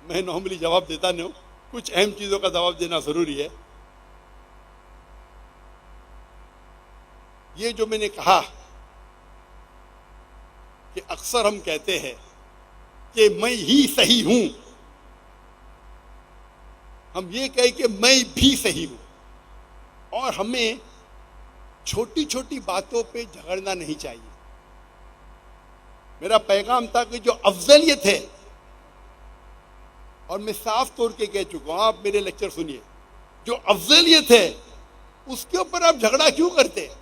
मैं नॉर्मली जवाब देता नहीं हूं, कुछ अहम चीजों का जवाब देना जरूरी है। ये जो मैंने कहा कि अक्सर हम कहते हैं कि मैं ही सही हूं, हम ये कहें कि मैं भी सही हूं, और हमें छोटी छोटी बातों पे झगड़ना नहीं चाहिए। मेरा पैगाम था कि जो अफजलियत है, और मैं साफ तौर के कह चुका हूं, आप मेरे लेक्चर सुनिए, जो अफजलियत है उसके ऊपर आप झगड़ा क्यों करते हैं?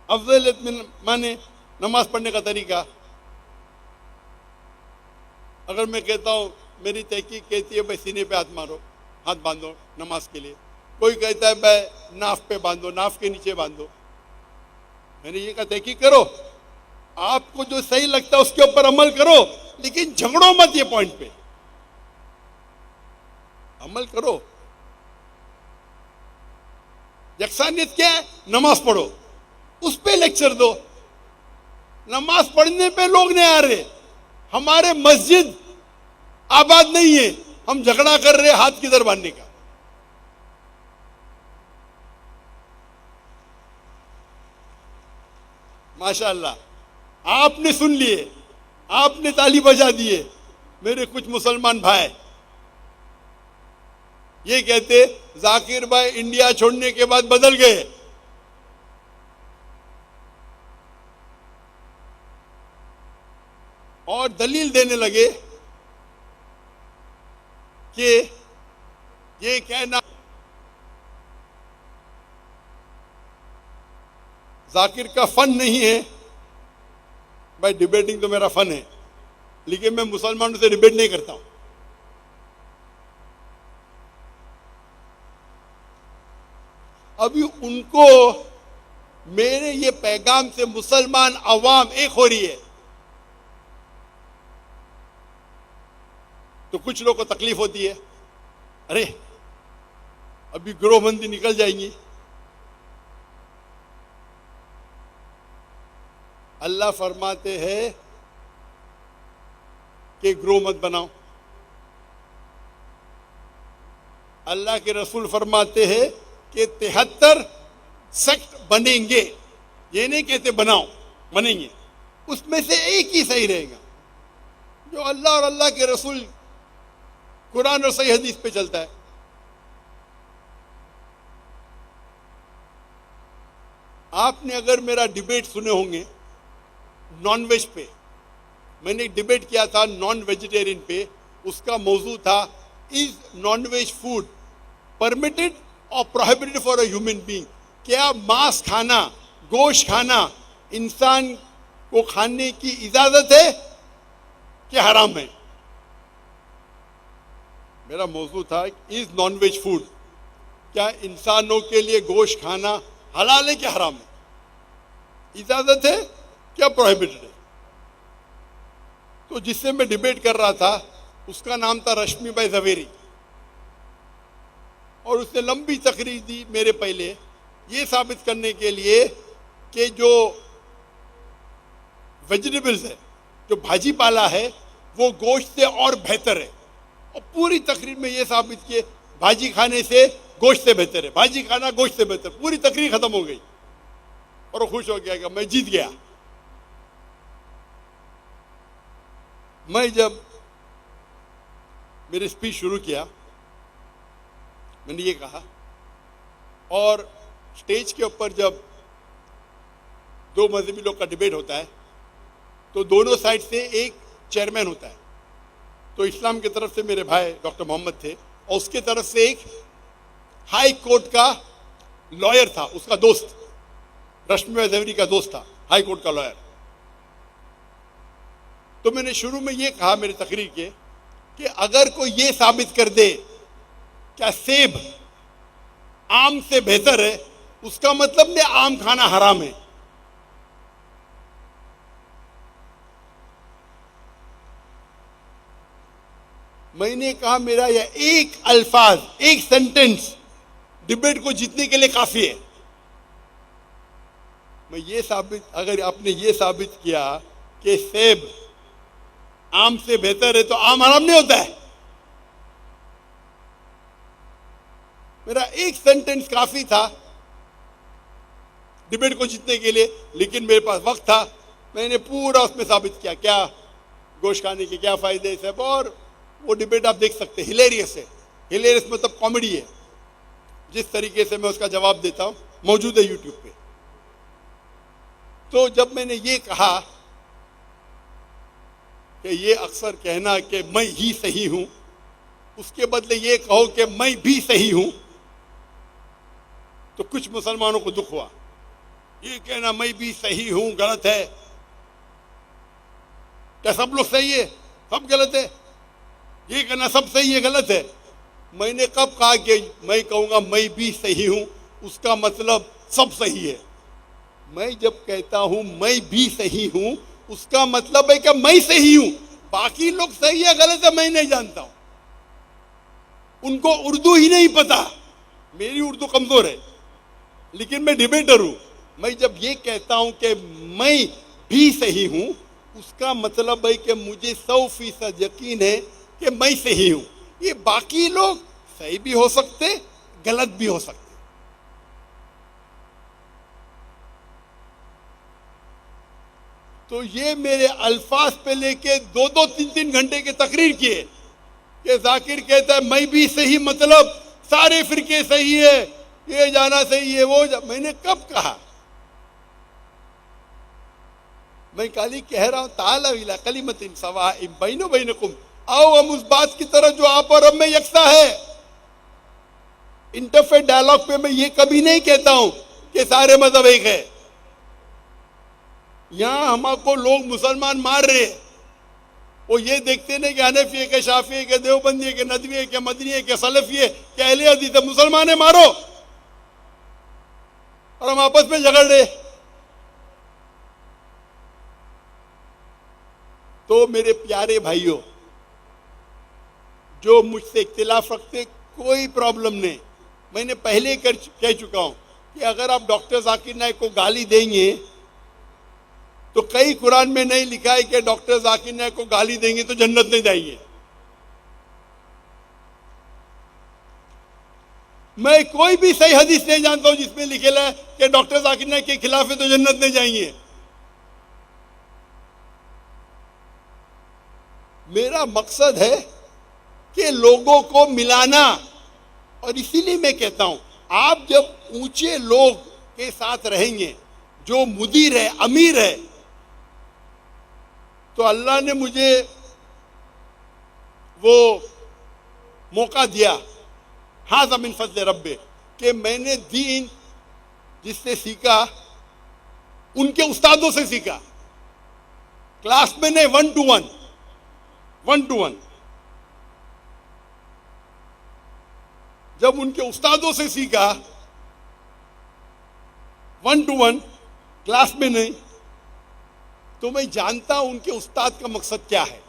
अफजलियत में माने नमाज पढ़ने का तरीका। अगर मैं कहता हूं, मेरी तहकीक कहती है भाई सीने पे हाथ मारो, हाथ बांधो नमाज के लिए, कोई कहता है भाई नाफ पे बांधो, नाफ के नीचे बांधो, मैंने ये कहा तहकीक करो, आपको जो सही लगता है उसके ऊपर अमल करो, लेकिन झगड़ो मत। ये पॉइंट पे अमल करो। यकसानियत क्या है? नमाज पढ़ो, उस पे लेक्चर दो। नमाज पढ़ने पे लोग नहीं आ रहे, हमारे मस्जिद आबाद नहीं है, हम झगड़ा कर रहे हाथ किधर बांधने का। माशाअल्लाह आपने सुन लिए, आपने ताली बजा दिए। मेरे कुछ मुसलमान भाई ये कहते जाकिर भाई इंडिया छोड़ने के बाद बदल गए। और दलील देने लगे कि ये कहना जाकिर का फन नहीं है। भाई डिबेटिंग तो मेरा फन है, लेकिन मैं मुसलमानों से डिबेट नहीं करता हूं। अभी उनको मेरे ये पैगाम से मुसलमान अवाम एक हो रही है, तो कुछ लोगों को तकलीफ होती है, अरे अभी गिरोहबंदी निकल जाएंगी। अल्लाह फरमाते हैं कि ग्रोह मत बनाओ। अल्लाह के रसूल फरमाते हैं कि 73 सेक्ट बनेंगे। ये नहीं कहते बनाओ, बनेंगे। उसमें से एक ही सही रहेगा, जो अल्लाह और अल्लाह के रसूल कुरान और सही हदीस पे चलता है। आपने अगर मेरा डिबेट सुने होंगे नॉन वेज पे, मैंने एक डिबेट किया था नॉन वेजिटेरियन पे, उसका मौजू था is non veg food permitted और prohibited for a human being. क्या मांस खाना, गोश्त खाना इंसान को खाने की इजाजत है कि हराम है? मेरा मौजू था इज नॉन वेज फूड, क्या इंसानों के लिए गोश्त खाना हलाल है कि हराम है, इजाजत है क्या प्रोहिबिटेड है? तो जिससे मैं डिबेट कर रहा था उसका नाम था रश्मि भाई जवेरी, और उसने लंबी तकरीर दी मेरे पहले ये साबित करने के लिए कि जो वेजिटेबल्स है, जो भाजी पाला है, वो गोश्त से और बेहतर है। और पूरी तकरीर में ये साबित किए भाजी खाने से गोश्त से बेहतर है, भाजी खाना गोश्त से बेहतर। पूरी तकरीर खत्म हो गई और वो खुश हो गया कि मैं जीत गया। मैं जब मेरी स्पीच शुरू किया, मैंने ये कहा, और स्टेज के ऊपर जब दो मजहबी लोग का डिबेट होता है तो दोनों साइड से एक चेयरमैन होता है। तो इस्लाम की तरफ से मेरे भाई डॉक्टर मोहम्मद थे, और उसके तरफ से एक हाई कोर्ट का लॉयर था, उसका दोस्त, रश्मि जवेरी का दोस्त था, हाई कोर्ट का लॉयर। तो मैंने शुरू में ये कहा मेरी तकरीर के कि अगर कोई ये साबित कर दे क्या सेब आम से बेहतर है, उसका मतलब नहीं आम खाना हराम है। मैंने कहा मेरा यह एक अल्फाज, एक सेंटेंस डिबेट को जीतने के लिए काफी है। मैं ये साबित, अगर आपने ये साबित किया कि सेब आम से बेहतर है तो आम हराम नहीं होता है। मेरा एक सेंटेंस काफी था डिबेट को जीतने के लिए, लेकिन मेरे पास वक्त था। मैंने पूरा उसमें साबित किया क्या गोश्त खाने के क्या फायदे सब, और वो डिबेट आप देख सकते हैं, हिलेरियस है। हिलेरियस मतलब कॉमेडी है। जिस तरीके से मैं उसका जवाब देता हूं मौजूद है यूट्यूब पे। तो जब मैंने ये कहा कि ये अक्सर कहना कि मैं ही सही हूं, उसके बदले ये कहो कि मैं भी सही हूं, तो कुछ मुसलमानों को दुख हुआ। ये कहना मैं भी सही हूं गलत है, क्या सब लोग सही है सब गलत है? ये कहना सब सही है गलत है। मैंने कब कहा कि मैं कहूंगा मैं भी सही हूं उसका मतलब सब सही है? मैं जब कहता हूं मैं भी सही हूं उसका मतलब है कि मैं सही हूं, बाकी लोग सही है गलत है मैं नहीं जानता हूं। उनको उर्दू ही नहीं पता, मेरी उर्दू कमजोर है, लेकिन मैं डिबेटर हूं। मैं जब ये कहता हूं कि मैं भी सही हूं उसका मतलब है कि मुझे 100% यकीन है कि मैं सही हूं। ये बाकी लोग सही भी हो सकते गलत भी हो सकते। तो ये मेरे अल्फाज पे लेके 2-2, 3-3 घंटे के तकरीर किए कि जाकिर कहता है मैं भी सही मतलब सारे फिरके सही है, ये जाना सही है वो मैंने कब कहा? मैं खाली कह रहा हूं ताला इला कलिमतिन सवाइम बैनो बैनकुम, आओ हम उस बात की तरफ जो आप और हम में यकसा है। इंटरफेथ डायलॉग पे मैं ये कभी नहीं कहता हूं कि सारे मजहब एक है। यहां हमको लोग मुसलमान मार रहे हैं, वो ये देखते नहीं कि हनफी है, के शाफी है, के देवबंदी है, के नदवी है, के मदनी है, के सलफी है, के अहले हदीस है। मुसलमान है मारो, और हम आपस में झगड़ रहे। तो मेरे प्यारे भाइयों जो मुझसे इख्तिलाफ रखते कोई प्रॉब्लम नहीं, मैंने पहले कह चुका हूं कि अगर आप डॉक्टर जाकिर नाइक को गाली देंगे तो कई कुरान में नहीं लिखा है कि डॉक्टर जाकिर नाइक को गाली देंगे तो जन्नत नहीं जाएंगे। मैं कोई भी सही हदीस नहीं जानता हूं जिसमें लिखेला है कि डॉक्टर जाकिर नाइक के खिलाफ है तो जन्नत नहीं जाएंगे। मेरा मकसद है कि लोगों को मिलाना, और इसीलिए मैं कहता हूं आप जब ऊंचे लोग के साथ रहेंगे जो मुदीर है अमीर है, तो अल्लाह ने मुझे वो मौका दिया हाज़ा मिन फज़्ल रब्बे कि मैंने दीन जिससे सीखा उनके उस्तादों से सीखा, क्लास में नहीं, 1 to 1। जब उनके उस्तादों से सीखा 1 to 1 क्लास में नहीं, तो मैं जानता हूं उनके उस्ताद का मकसद क्या है।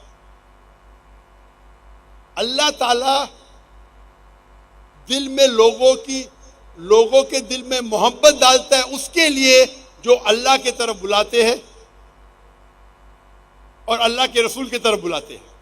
अल्लाह ताला दिल में लोगों के दिल में मोहब्बत डालता है उसके लिए जो अल्लाह की तरफ बुलाते हैं और अल्लाह के रसूल की तरफ बुलाते हैं।